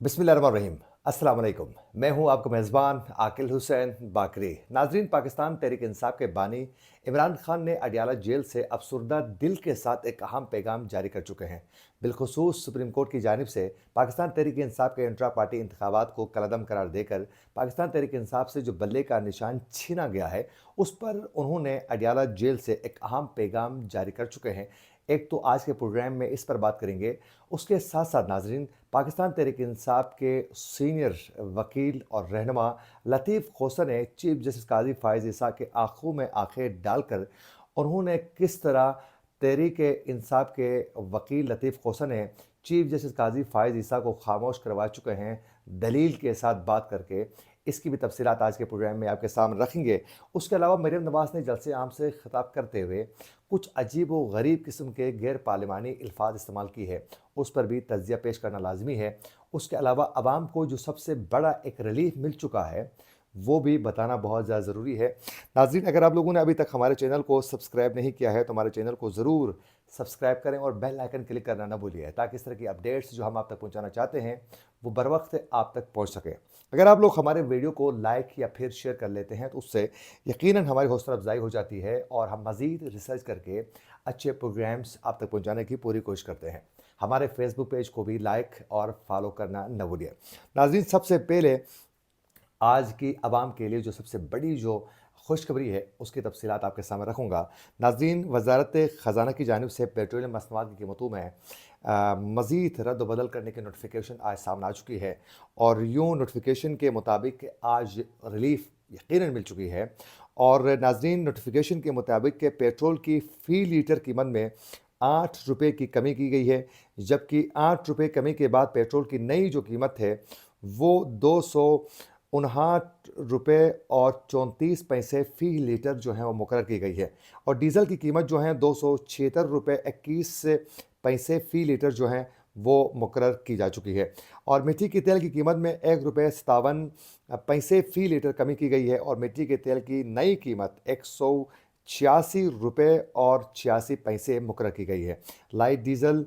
बिस्मिल्लाहिर्रहमानिर्रहीम। अस्सलाम वालेकुम। मैं हूं आपका मेज़बान आकिल हुसैन बाकरी। नाजरीन, पाकिस्तान तहरीक इंसाफ के बानी इमरान खान ने अडियाला जेल से अफसुर्दा दिल के साथ एक अहम पैगाम जारी कर चुके हैं। बिलखुसूस सुप्रीम कोर्ट की जानिब से पाकिस्तान तहरीक इंसाफ के इंट्रा पार्टी इंतखाबात को कलअदम करार देकर पाकिस्तान तहरीक इंसाफ से जो बल्ले का निशान छीना गया है, उस पर उन्होंने अडियाला जेल से एक अहम पैगाम जारी कर चुके हैं। एक तो आज के प्रोग्राम में इस पर बात करेंगे। उसके साथ साथ नाजरीन, पाकिस्तान तहरीक इंसाफ के सीनियर वकील और रहनुमा लतीफ़ खोसर ने चीफ जस्टिस काजी फ़ाइज़ ईसा के आंखों में आंखें डालकर उन्होंने किस तरह तहरीक इंसाफ के वकील लतीफ़ खोसर ने चीफ जस्टिस काजी फ़ाइज़ ईसा को खामोश करवा चुके हैं दलील के साथ बात करके। इसकी भी तफसीलात आज के प्रोग्राम में आपके सामने रखेंगे। उसके अलावा मरीम नवाज़ ने जलसे आम से खिताब करते हुए कुछ अजीब व गरीब किस्म के गैर पार्लिमानी अल्फाज इस्तेमाल की है, उस पर भी तज्जिया पेश करना लाजमी है। उसके अलावा आवाम को जो सबसे बड़ा एक रिलीफ मिल चुका है, वो भी बताना बहुत ज़्यादा ज़रूरी है। नाज़रीन, अगर आप लोगों ने अभी तक हमारे चैनल को सब्सक्राइब नहीं किया है तो हमारे चैनल को ज़रूर सब्सक्राइब करें और बेल आइकन क्लिक करना ना भूलिए, ताकि इस तरह की अपडेट्स जो हम आप तक पहुंचाना चाहते हैं वो बर वक्त आप तक पहुंच सके। अगर आप लोग हमारे वीडियो को लाइक या फिर शेयर कर लेते हैं तो उससे यकीनन हमारी हौसला अफजाई हो जाती है और हम मज़ीद रिसर्च करके अच्छे प्रोग्राम्स आप तक पहुंचाने की पूरी कोशिश करते हैं। हमारे फेसबुक पेज को भी लाइक और फॉलो करना न भूलिए। नाज़रीन, सबसे पहले आज की आवाम के लिए जो सबसे बड़ी जो खुशखबरी है उसकी तफसीलात आपके सामने रखूँगा। नाज़रीन, वजारत ख़जाना की जानिब से पेट्रोलियम मसनूआत की कीमतों में मज़ीद रद्द बदल करने की नोटिफिकेशन आज सामने आ चुकी है और यूँ नोटिफिकेशन के मुताबिक आज रिलीफ यकीनन मिल चुकी है। और नाज़रीन, नोटिफिकेशन के मुताबिक के पेट्रोल की फ़ी लीटर कीमत में 8 रुपये की कमी की गई है, जबकि 8 रुपये कमी के बाद पेट्रोल की नई जो कीमत है वो 259 रुपये और 34 पैसे फ़ी लीटर जो है वो मुकर्रर की गई है। और डीज़ल की कीमत जो है 276 रुपये 21 पैसे फ़ी लीटर जो है वो मुकर्रर की जा चुकी है। और मिट्टी के तेल की कीमत में 1 रुपये 57 पैसे फ़ी लीटर कमी की गई है और मिट्टी के तेल की नई कीमत 186 रुपये और 86 पैसे मुकर्रर की गई है। लाइट डीज़ल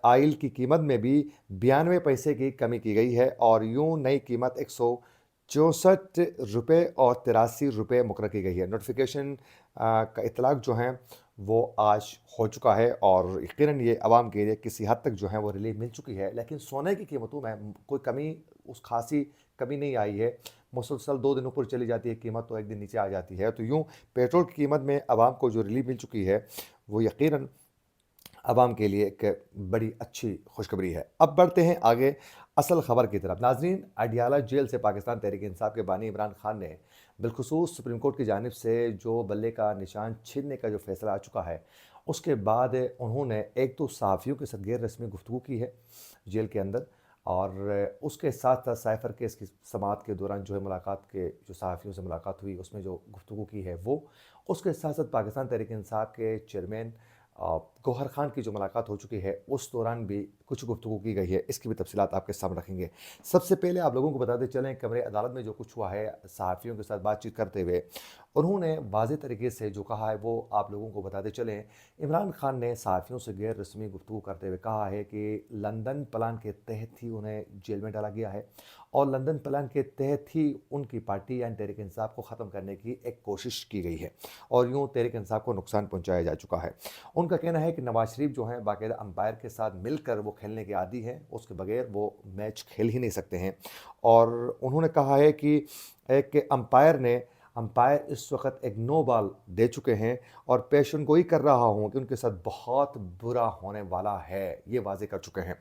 आयल की कीमत में भी 92 पैसे की कमी की गई है और यूँ नई कीमत 164 रुपये और 83 रुपये मुकर्रर की गई है। नोटिफिकेशन का इतलाक जो है वो आज हो चुका है और यकीनन ये आवाम के लिए किसी हद तक जो है वो रिलीफ मिल चुकी है। लेकिन सोने की कीमतों में कोई कमी, उस खासी कमी नहीं आई है। मुसलसल 2 दिन ऊपर चली जाती है कीमत तो एक दिन नीचे आ जाती है। तो यूँ पेट्रोल की कीमत में आवाम को जो रिलीफ मिल चुकी है वो यकीनन आवाम के लिए एक बड़ी अच्छी खुशखबरी है। अब बढ़ते हैं आगे असल खबर की तरफ। नाजरीन, अडियाला जेल से पाकिस्तान तहरीक इंसाफ के बानी इमरान खान ने बिलखुसूस सुप्रीम कोर्ट की जानिब से जो बल्ले का निशान छीनने का जो फैसला आ चुका है, उसके बाद उन्होंने एक तो सहाफ़ियों के साथ गैर रस्मी गुफ्तगू की है जेल के अंदर, और उसके साथ साथ साइफ़र केस की समाअत के दौरान जो है मुलाकात के जो सहाफ़ियों से मुलाकात हुई उसमें जो गुफ्तगू की है वो। उसके साथ साथ पाकिस्तान तहरीक इंसाफ के चेयरमैन गौहर खान की जो मुलाकात हो चुकी है उस दौरान भी कुछ गुफ्तगू की गई है। इसकी भी तफसीलात आपके सामने रखेंगे। सबसे पहले आप लोगों को बताते चलें, कमरे अदालत में जो कुछ हुआ है, सहाफ़ियों के साथ बातचीत करते हुए उन्होंने वाज़ेह तरीके से जो कहा है वो आप लोगों को बताते चलें। इमरान खान ने सहाफ़ियों से गैर रस्मी गुफ्तगू करते हुए कहा है कि लंदन प्लान के तहत ही उन्हें जेल में डाला गया है और लंदन प्लान के तहत ही उनकी पार्टी यानी तहरीक इंसाफ को ख़त्म करने की एक कोशिश की गई है और यूँ तहरीक इंसाफ को नुकसान पहुँचाया जा चुका है। उनका कहना है कि नवाज शरीफ जो हैं बाकायदा अंपायर के साथ मिलकर वो खेलने के आदी हैं, उसके बगैर वो मैच खेल ही नहीं सकते हैं। और उन्होंने कहा है कि एक अंपायर इस वक्त एक नो बॉल दे चुके हैं और पेशन गोई कर रहा हूँ कि उनके साथ बहुत बुरा होने वाला है, ये वाजे कर चुके हैं।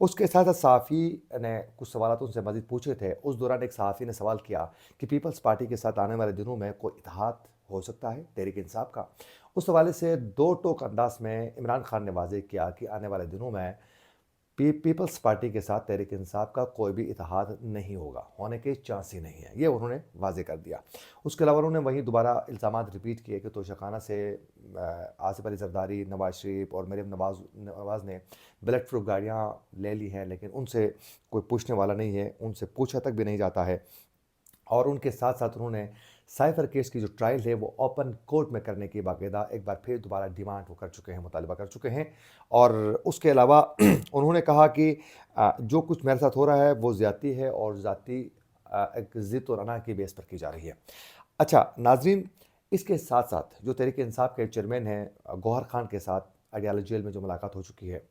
उसके साथ साथ सहाफ़ी ने कुछ सवाल उनसे मज़ीद पूछे थे। उस दौरान एक सहाफ़ी ने सवाल किया कि पीपल्स पार्टी के साथ आने वाले दिनों में कोई इत्तेहाद हो सकता है तहरीक इंसाफ का। उस हवाले से दो टोक अंदाज में इमरान खान ने वाज़ेह किया कि आने वाले दिनों में पीपल्स पार्टी के साथ तहरीक इंसाफ का कोई भी इत्तेहाद नहीं होगा, होने के चांस ही नहीं है, ये उन्होंने वाज़ेह कर दिया। उसके अलावा उन्होंने वहीं दोबारा इल्ज़ामात रिपीट किए कि तोशाखाना से आसिफ अली जरदारी, नवाज शरीफ और मरीम नवाज़ ने बुलेट प्रूफ गाड़ियाँ ले ली हैं, लेकिन उनसे कोई पूछने वाला नहीं है, उनसे पूछा तक भी नहीं जाता है। और उनके साथ साथ उन्होंने साइफर केस की जो ट्रायल है वो ओपन कोर्ट में करने की बाकायदा एक बार फिर दोबारा डिमांड वो कर चुके हैं, मुतालबा कर चुके हैं। और उसके अलावा उन्होंने कहा कि जो कुछ मेरे साथ हो रहा है वो ज़्यादती है और ज़ाती एक ज़िद और अना की बेस पर की जा रही है। अच्छा नाज़रीन, इसके साथ-साथ जो तहरीक इंसाफ के चेयरमैन हैं गौहर खान के साथ अडयाला जेल में जो मुलाकात हो चुकी है।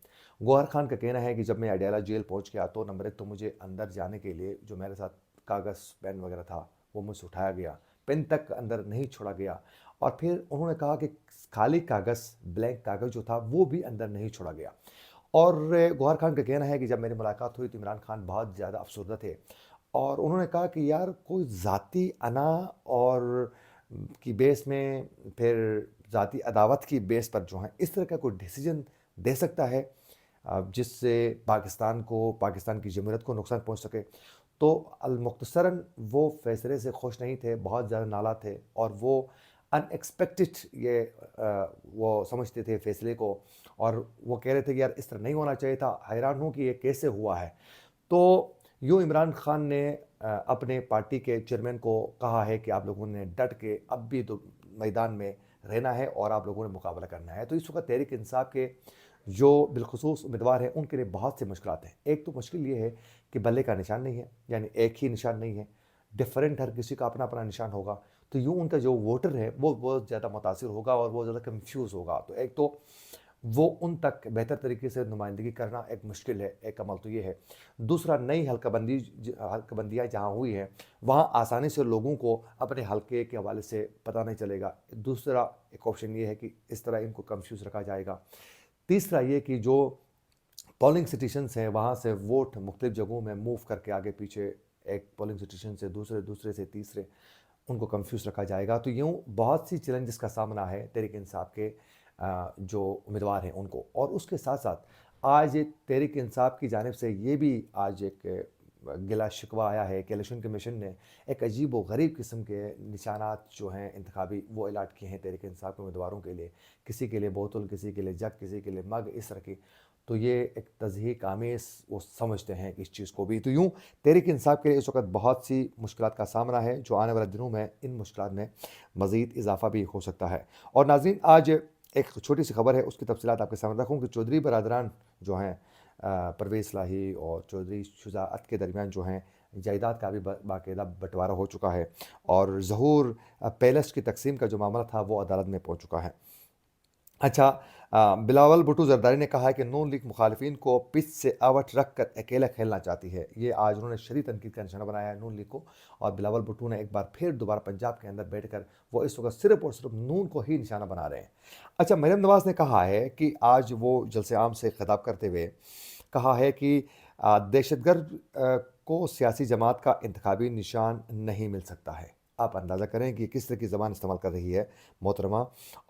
गौहर खान का कहना है कि जब मैं अडयाला जेल पहुंच गया तो नंबर एक तो मुझे अंदर जाने के लिए जो मेरे साथ कागज़ पेन वगैरह था वो मुझसे उठाया गया, पेन तक अंदर नहीं छोड़ा गया। और फिर उन्होंने कहा कि खाली कागज़, ब्लैंक कागज़ जो था वो भी अंदर नहीं छोड़ा गया। और गौहर खान का कहना है कि जब मेरी मुलाकात हुई तो इमरान खान बहुत ज़्यादा अफसरदा थे और उन्होंने कहा कि यार कोई ज़ाती अना और की बेस में फिर ज़ाती अदावत की बेस पर जो है इस तरह का कोई डिसीजन दे सकता है जिससे पाकिस्तान को, पाकिस्तान की जमहूरियत को नुकसान पहुंच सके। तो अलमुख्तसरन वो फैसले से खुश नहीं थे, बहुत ज़्यादा नाला थे और वो अनएक्सपेक्टेड ये वो समझते थे फैसले को। और वो कह रहे थे कि यार इस तरह नहीं होना चाहिए था, हैरान हूँ कि ये कैसे हुआ है। तो यूँ इमरान खान ने अपने पार्टी के चेयरमैन को कहा है कि आप लोगों ने डट के अब भी तो मैदान में रहना है और आप लोगों ने मुकाबला करना है। तो इस वक्त तहरीक इंसाफ के जो बिलखुसूस उम्मीदवार हैं उनके लिए बहुत सी मुश्किलात हैं। एक तो मुश्किल ये है कि बल्ले का निशान नहीं है, यानी एक ही निशान नहीं है, डिफरेंट हर किसी का अपना अपना निशान होगा। तो यूँ उनका जो वोटर है वो बहुत ज़्यादा मुतासिर होगा और वो ज़्यादा कन्फ्यूज़ होगा। तो एक तो वो उन तक बेहतर तरीके से नुमाइंदगी करना एक मुश्किल है, एक अमल तो ये है। दूसरा, नई हल्काबंदियाँ जहाँ हुई हैं वहाँ आसानी से लोगों को अपने हल्के के हवाले से पता नहीं चलेगा। दूसरा एक ऑप्शन ये है कि इस तरह इनको कंफ्यूज रखा जाएगा। तीसरा ये कि जो पोलिंग स्टेशंस हैं वहाँ से वोट मुख्तलिफ जगहों में मूव करके आगे पीछे, एक पोलिंग स्टेशन से दूसरे, दूसरे से तीसरे, उनको कंफ्यूज रखा जाएगा। तो यूँ बहुत सी चैलेंजेस का सामना है तहरीक इंसाफ के जो उम्मीदवार हैं उनको। और उसके साथ साथ आज तहरीक इंसाफ की जानिब से ये भी आज एक गिला शिकवा आया है कि इलेक्शन कमीशन ने एक अजीब व गरीब किस्म के निशानात जो हैं इंतखाबी वो अलाट किए हैं तहरीक इंसाफ के उम्मीदवारों के लिए। किसी के लिए बोतल, किसी के लिए जग, किसी के लिए मग, इस तरह की। तो ये एक तज़हीक आमेज़ वो समझते हैं कि इस चीज़ को भी। तो यूँ तहरीक इंसाफ के लिए इस वक्त बहुत सी मुश्किलात का सामना है जो आने वाले दिनों में इन मुश्किलात में मज़ीद इजाफ़ा भी हो सकता है। और नाज़रीन, आज एक छोटी सी खबर है, उसकी तफसीलात आपके सामने रखूँ कि चौधरी बरादरान जो हैं परवेज़ इलाही और चौधरी शुजाअत के दरमियान जो हैं जायदाद का भी बाकायदा बंटवारा हो चुका है और ज़हूर पैलेस की तकसीम का जो मामला था वो अदालत में पहुँच चुका है। अच्छा, बिलावल भुट्टो जरदारी ने कहा है कि नून लीग मुखालिफिन को पिच से आवट रख कर अकेला खेलना चाहती है। ये आज उन्होंने शदीद तनकीद का निशाना बनाया है नून लीग को। और बिलावल भुट्टो ने एक बार फिर दोबारा पंजाब के अंदर बैठकर वो इस वक्त सिर्फ और सिर्फ नून को ही निशाना बना रहे हैं। अच्छा, मरियम नवाज़ ने कहा है कि आज वो जलसे आम से खिताब करते हुए कहा है कि दहशतगर्द को सियासी जमात का इंतखाबी निशान नहीं मिल सकता है। आप अंदाज़ा करें कि किस तरह की ज़बान इस्तेमाल कर रही है मोहतरमा।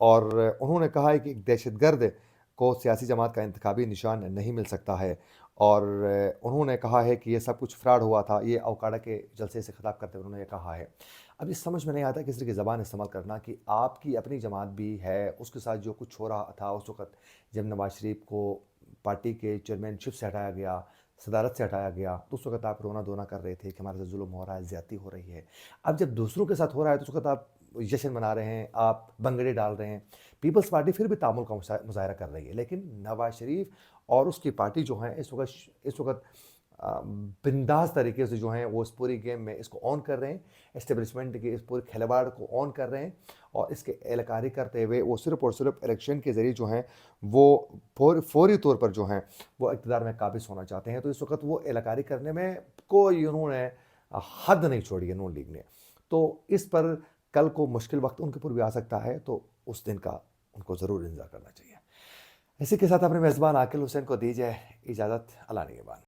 और उन्होंने कहा है कि दहशतगर्द को सियासी जमात का इंतखाबी निशान नहीं मिल सकता है। और उन्होंने कहा है कि ये सब कुछ फ्रॉड हुआ था। ये अवकाड़ा के जलसे से खिताब करते हुए उन्होंने ये कहा है। अब ये समझ में नहीं आता किस तरह की ज़बान इस्तेमाल करना कि आपकी अपनी जमात भी है, उसके साथ जो कुछ हो रहा था उस वक़्त जब नवाज़ शरीफ को पार्टी के चेयरमैनशिप से हटाया गया, सदारत से हटाया गया, तो उस वक़्त आप रोना धोना कर रहे थे कि हमारे साथ जुल्म हो रहा है, ज़्यादती हो रही है। अब जब दूसरों के साथ हो रहा है तो उस वक़्त आप जश्न मना रहे हैं, आप भंगड़े डाल रहे हैं। पीपल्स पार्टी फिर भी तामुल का मुज़ाहरा कर रही है, लेकिन नवाज़ शरीफ और उसकी पार्टी जो है इस वक़्त बिंदास तरीके से जो हैं वो इस पूरी गेम में इसको ऑन कर रहे हैं, एस्टेब्लिशमेंट के इस पूरे खिलवाड़ को ऑन कर रहे हैं। और इसके एहलकारी करते हुए वो सिर्फ़ और सिर्फ इलेक्शन के ज़रिए जो हैं वो फौरी तौर पर जो हैं वो इक़्तिदार में काबिज़ होना चाहते हैं। तो इस वक़्त वो एहलकारी करने में कोई उन्होंने हद नहीं छोड़ी है नून लीग ने। तो इस पर कल को मुश्किल वक्त उनके ऊपर भी आ सकता है, तो उस दिन का उनको ज़रूर इंतज़ार करना चाहिए। इसी के साथ अपने मेज़बान आकिल हुसैन को दीजिए इजाज़त। अल्लाह निगहबान।